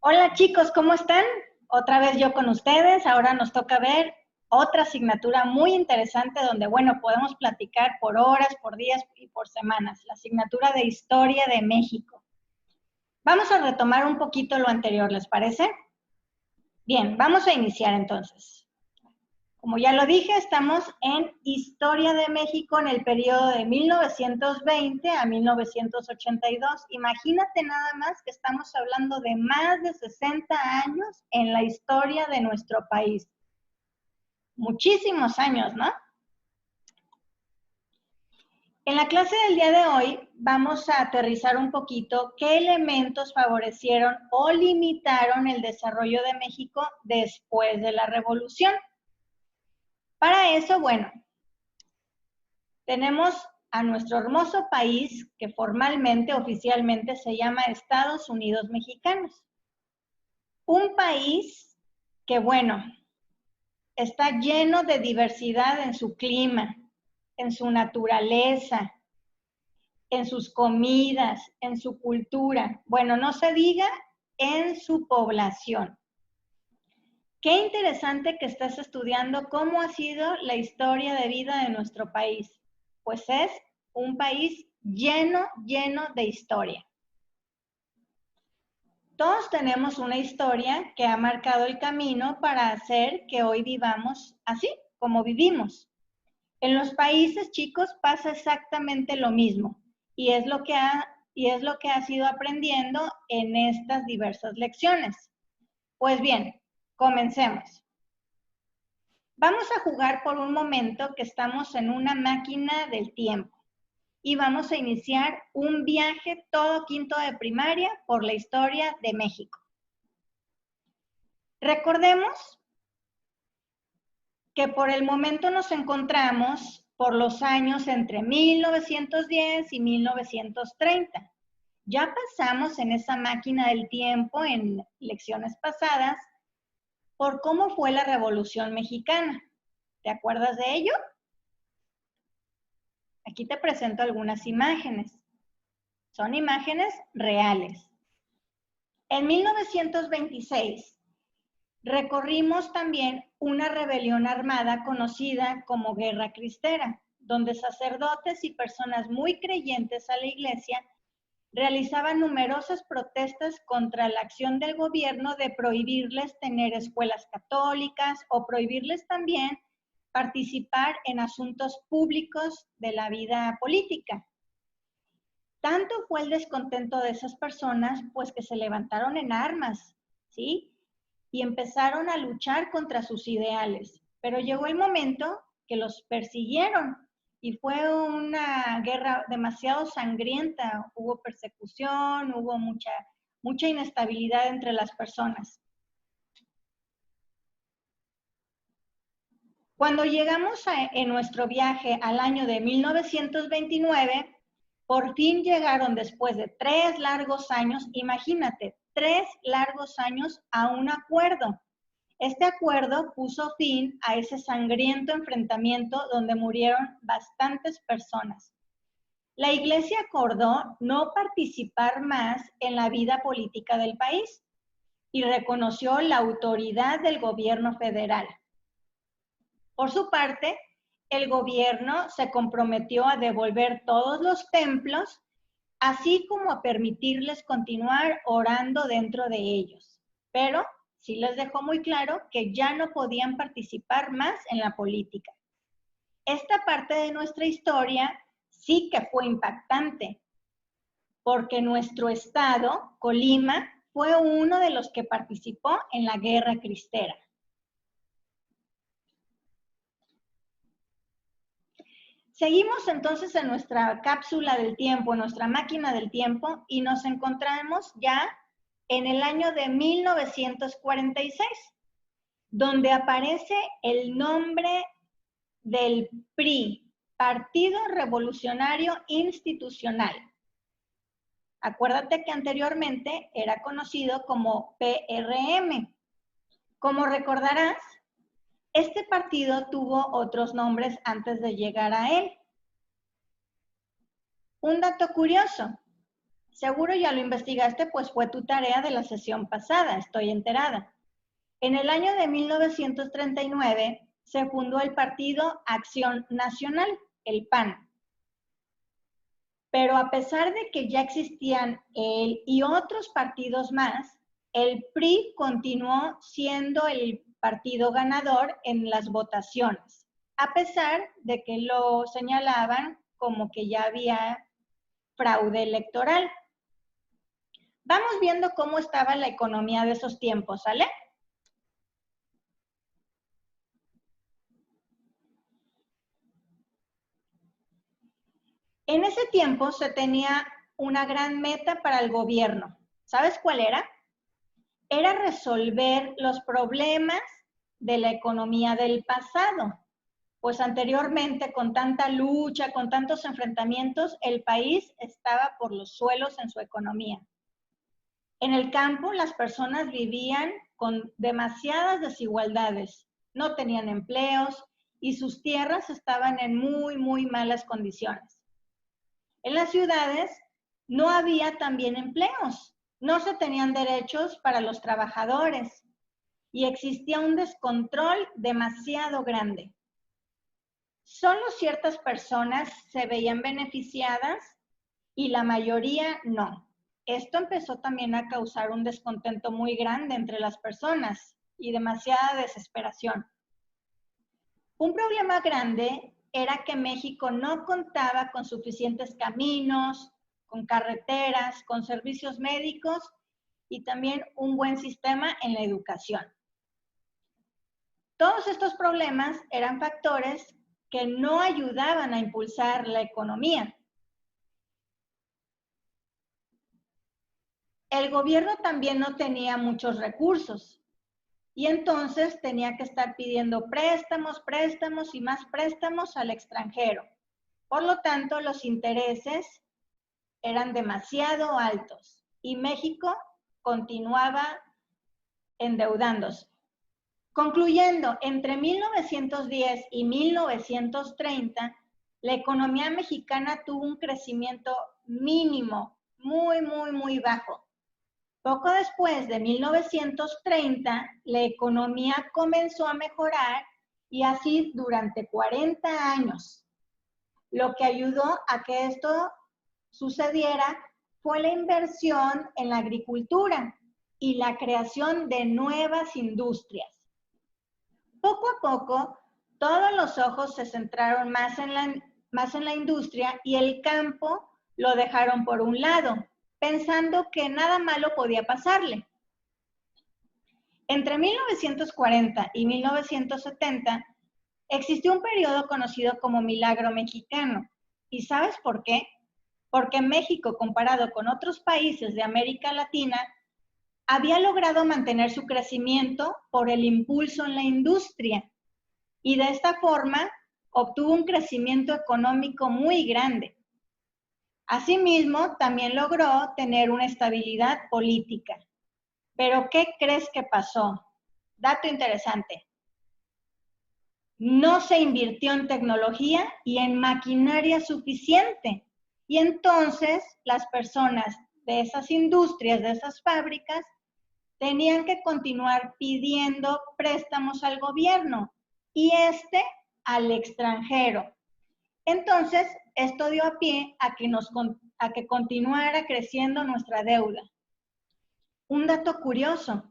Hola chicos, ¿cómo están? Otra vez yo con ustedes. Ahora nos toca ver otra asignatura muy interesante donde, bueno, podemos platicar por horas, por días y por semanas. La asignatura de Historia de México. Vamos a retomar un poquito lo anterior, ¿les parece? Bien, vamos a iniciar entonces. Como ya lo dije, estamos en Historia de México en el periodo de 1920 a 1982. Imagínate nada más que estamos hablando de más de 60 años en la historia de nuestro país. Muchísimos años, ¿no? En la clase del día de hoy vamos a aterrizar un poquito qué elementos favorecieron o limitaron el desarrollo de México después de la Revolución. Para eso, bueno, tenemos a nuestro hermoso país que formalmente, oficialmente se llama Estados Unidos Mexicanos. Un país que, bueno, está lleno de diversidad en su clima, en su naturaleza, en sus comidas, en su cultura. Bueno, no se diga en su población. Qué interesante que estés estudiando cómo ha sido la historia de vida de nuestro país. Pues es un país lleno de historia. Todos tenemos una historia que ha marcado el camino para hacer que hoy vivamos así, como vivimos. En los países, chicos, pasa exactamente lo mismo y es lo que has ido aprendiendo en estas diversas lecciones. Pues bien, comencemos. Vamos a jugar por un momento que estamos en una máquina del tiempo y vamos a iniciar un viaje todo quinto de primaria por la historia de México. Recordemos que por el momento nos encontramos por los años entre 1910 y 1930. Ya pasamos en esa máquina del tiempo en lecciones pasadas por cómo fue la Revolución Mexicana. ¿Te acuerdas de ello? Aquí te presento algunas imágenes. Son imágenes reales. En 1926 recorrimos también una rebelión armada conocida como Guerra Cristera, donde sacerdotes y personas muy creyentes a la iglesia realizaban numerosas protestas contra la acción del gobierno de prohibirles tener escuelas católicas o prohibirles también participar en asuntos públicos de la vida política. Tanto fue el descontento de esas personas, pues que se levantaron en armas, ¿sí? Y empezaron a luchar contra sus ideales. Pero llegó el momento que los persiguieron y fue una guerra demasiado sangrienta. Hubo persecución, hubo mucha inestabilidad entre las personas. Cuando llegamos en nuestro viaje al año de 1929, por fin llegaron después de 3 largos años, imagínate, 3 largos años a un acuerdo. Este acuerdo puso fin a ese sangriento enfrentamiento donde murieron bastantes personas. La Iglesia acordó no participar más en la vida política del país y reconoció la autoridad del gobierno federal. Por su parte, el gobierno se comprometió a devolver todos los templos, así como a permitirles continuar orando dentro de ellos. Pero sí les dejó muy claro que ya no podían participar más en la política. Esta parte de nuestra historia sí que fue impactante, porque nuestro estado, Colima, fue uno de los que participó en la Guerra Cristera. Seguimos entonces en nuestra cápsula del tiempo, en nuestra máquina del tiempo, y nos encontramos ya en el año de 1946, donde aparece el nombre del PRI, Partido Revolucionario Institucional. Acuérdate que anteriormente era conocido como PRM. Como recordarás, este partido tuvo otros nombres antes de llegar a él. Un dato curioso, Seguro ya lo investigaste, pues fue tu tarea de la sesión pasada, estoy enterada. En el año de 1939 se fundó el Partido Acción Nacional, el PAN. Pero a pesar de que ya existían él y otros partidos más, el PRI continuó siendo el partido ganador en las votaciones, a pesar de que lo señalaban como que ya había fraude electoral. Vamos viendo cómo estaba la economía de esos tiempos, ¿sale? En ese tiempo se tenía una gran meta para el gobierno. ¿Sabes cuál era? Era resolver los problemas de la economía del pasado. Pues anteriormente, con tanta lucha, con tantos enfrentamientos, el país estaba por los suelos en su economía. En el campo, las personas vivían con demasiadas desigualdades, no tenían empleos y sus tierras estaban en muy malas condiciones. En las ciudades no había también empleos, no se tenían derechos para los trabajadores y existía un descontrol demasiado grande. Solo ciertas personas se veían beneficiadas y la mayoría no. Esto empezó también a causar un descontento muy grande entre las personas y demasiada desesperación. Un problema grande era que México no contaba con suficientes caminos, con carreteras, con servicios médicos y también un buen sistema en la educación. Todos estos problemas eran factores que no ayudaban a impulsar la economía. El gobierno también no tenía muchos recursos y entonces tenía que estar pidiendo préstamos y más préstamos al extranjero. Por lo tanto, los intereses eran demasiado altos y México continuaba endeudándose. Concluyendo, entre 1910 y 1930, la economía mexicana tuvo un crecimiento mínimo, muy bajo. Poco después de 1930, la economía comenzó a mejorar y así durante 40 años. Lo que ayudó a que esto sucediera fue la inversión en la agricultura y la creación de nuevas industrias. Poco a poco, todos los ojos se centraron más en la industria y el campo lo dejaron por un lado, pensando que nada malo podía pasarle. Entre 1940 y 1970 existió un periodo conocido como Milagro Mexicano. ¿Y sabes por qué? Porque México, comparado con otros países de América Latina, había logrado mantener su crecimiento por el impulso en la industria y de esta forma obtuvo un crecimiento económico muy grande. Asimismo, también logró tener una estabilidad política. ¿Pero qué crees que pasó? Dato interesante. No se invirtió en tecnología y en maquinaria suficiente. Y entonces las personas de esas industrias, de esas fábricas, tenían que continuar pidiendo préstamos al gobierno y al extranjero. Entonces, esto dio a pie a que continuara creciendo nuestra deuda. Un dato curioso,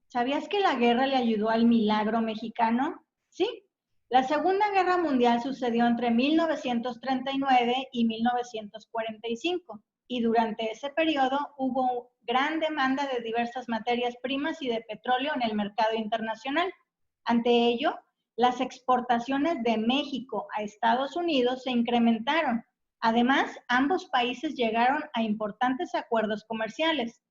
¿sabías que la guerra le ayudó al milagro mexicano? Sí, la Segunda Guerra Mundial sucedió entre 1939 y 1945 y durante ese periodo hubo gran demanda de diversas materias primas y de petróleo en el mercado internacional. Ante ello, las exportaciones de México a Estados Unidos se incrementaron. Además, ambos países llegaron a importantes acuerdos comerciales.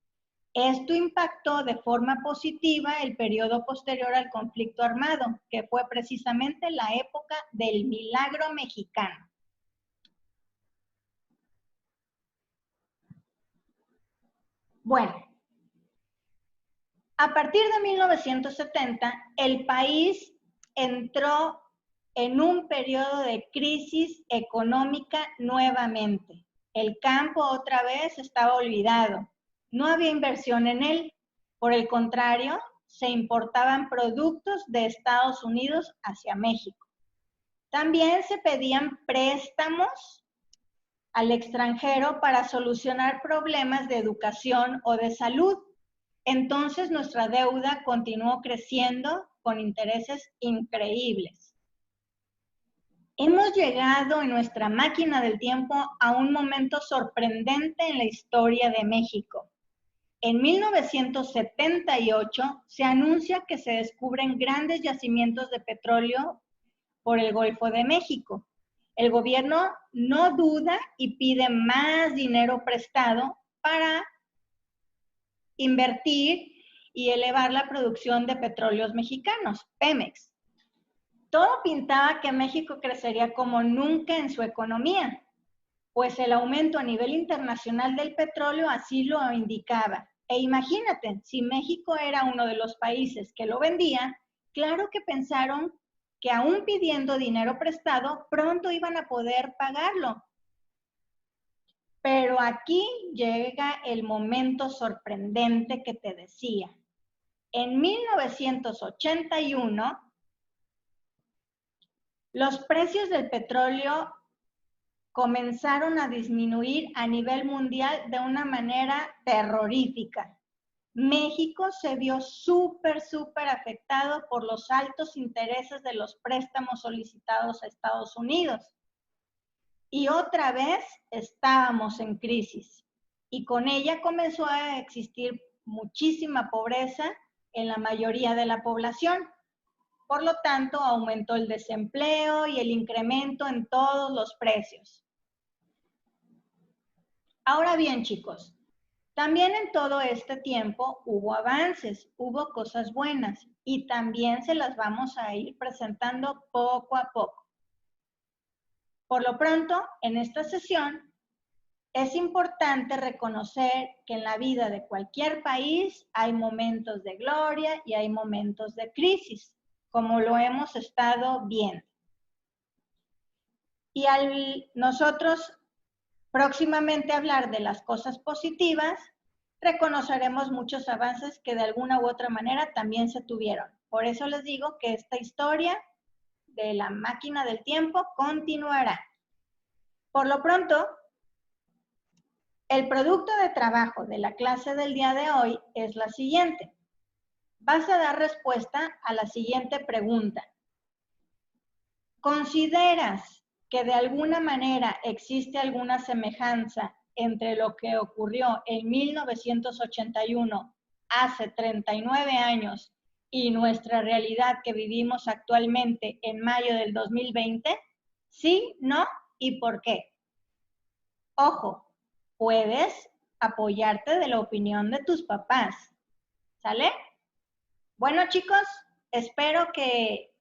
Esto impactó de forma positiva el periodo posterior al conflicto armado, que fue precisamente la época del milagro mexicano. Bueno, a partir de 1970, el país entró en un periodo de crisis económica nuevamente. El campo otra vez estaba olvidado. No había inversión en él. Por el contrario, se importaban productos de Estados Unidos hacia México. También se pedían préstamos al extranjero para solucionar problemas de educación o de salud. Entonces nuestra deuda continuó creciendo con intereses increíbles. Hemos llegado en nuestra máquina del tiempo a un momento sorprendente en la historia de México. En 1978 se anuncia que se descubren grandes yacimientos de petróleo por el Golfo de México. El gobierno no duda y pide más dinero prestado para invertir y elevar la producción de petróleos mexicanos, Pemex. Todo pintaba que México crecería como nunca en su economía, pues el aumento a nivel internacional del petróleo así lo indicaba. E imagínate, si México era uno de los países que lo vendía, claro que pensaron que aún pidiendo dinero prestado, pronto iban a poder pagarlo. Pero aquí llega el momento sorprendente que te decía. En 1981, los precios del petróleo comenzaron a disminuir a nivel mundial de una manera terrorífica. México se vio súper afectado por los altos intereses de los préstamos solicitados a Estados Unidos. Y otra vez estábamos en crisis. Y con ella comenzó a existir muchísima pobreza en la mayoría de la población. Por lo tanto, aumentó el desempleo y el incremento en todos los precios. Ahora bien, chicos, también en todo este tiempo hubo avances, hubo cosas buenas y también se las vamos a ir presentando poco a poco. Por lo pronto, en esta sesión, es importante reconocer que en la vida de cualquier país hay momentos de gloria y hay momentos de crisis, como lo hemos estado viendo. Y al nosotros próximamente hablar de las cosas positivas, reconoceremos muchos avances que de alguna u otra manera también se tuvieron. Por eso les digo que esta historia de la máquina del tiempo continuará. Por lo pronto, el producto de trabajo de la clase del día de hoy es la siguiente. Vas a dar respuesta a la siguiente pregunta. ¿Consideras que de alguna manera existe alguna semejanza entre lo que ocurrió en 1981, hace 39 años, y nuestra realidad que vivimos actualmente en mayo del 2020? ¿Sí, no y por qué? Ojo, puedes apoyarte de la opinión de tus papás, ¿sale? Bueno, chicos, espero que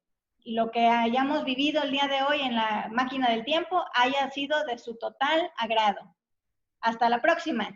lo que hayamos vivido el día de hoy en la máquina del tiempo haya sido de su total agrado. Hasta la próxima.